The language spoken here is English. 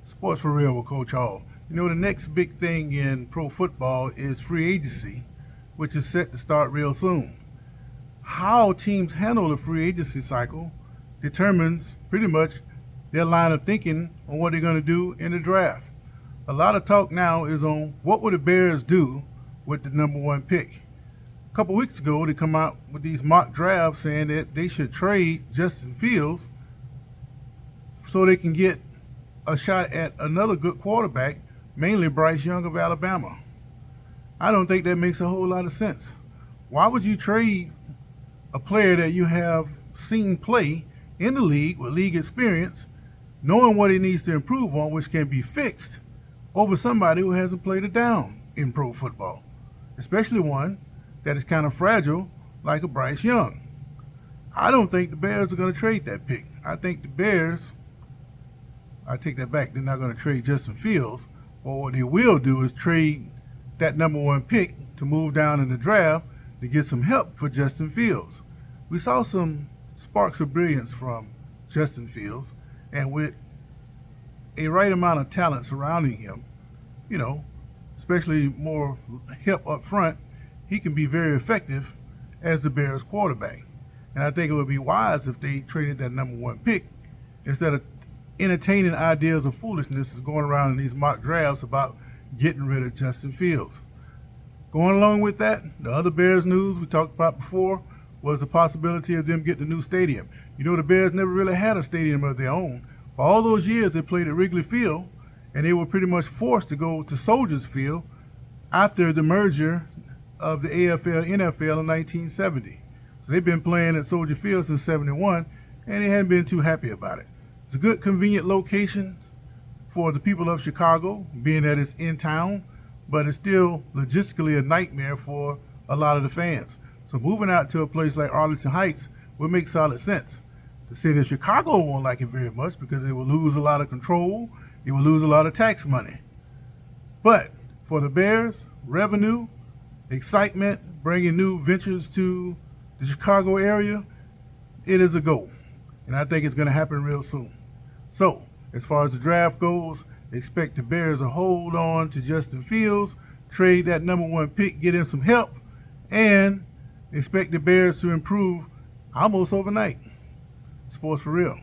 Sports for Real with Coach Hall. You know, the next big thing in pro football is free agency, which is set to start real soon. How teams handle the free agency cycle determines pretty much their line of thinking on what they're going to do in the draft. A lot of talk now is on what would the Bears do with the number one pick. A couple weeks ago, they come out with these mock drafts saying that they should trade Justin Fields so they can get a shot at another good quarterback, mainly Bryce Young of Alabama. I don't think that makes a whole lot of sense. Why would you trade a player that you have seen play in the league with league experience, knowing what he needs to improve on, which can be fixed, over somebody who hasn't played it down in pro football, especially one that is kind of fragile like a Bryce Young? I don't think the Bears are going to trade that pick. I think the Bears, I take that back, they're not going to trade Justin Fields. But what they will do is trade that number one pick to move down in the draft to get some help for Justin Fields. We saw some sparks of brilliance from Justin Fields, and with a right amount of talent surrounding him, especially more help up front, he can be very effective as the Bears quarterback. And I think it would be wise if they traded that number one pick instead of entertaining ideas of foolishness that's going around in these mock drafts about getting rid of Justin Fields. Going along with that, the other Bears news we talked about before was the possibility of them getting a new stadium. The Bears never really had a stadium of their own. For all those years they played at Wrigley Field, and they were pretty much forced to go to Soldiers Field after the merger of the AFL NFL in 1970. So they've been playing at Soldier Field since 71, and they hadn't been too happy about it. It's a good, convenient location for the people of Chicago, being that it's in town, but it's still logistically a nightmare for a lot of the fans. So moving out to a place like Arlington Heights would make solid sense. The city of Chicago won't like it very much because it will lose a lot of control, it will lose a lot of tax money. But for the Bears, revenue, excitement, bringing new ventures to the Chicago area, it is a go. And I think it's going to happen real soon. So, as far as the draft goes, expect the Bears to hold on to Justin Fields, trade that number one pick, get him some help, and expect the Bears to improve almost overnight. Sports for Real.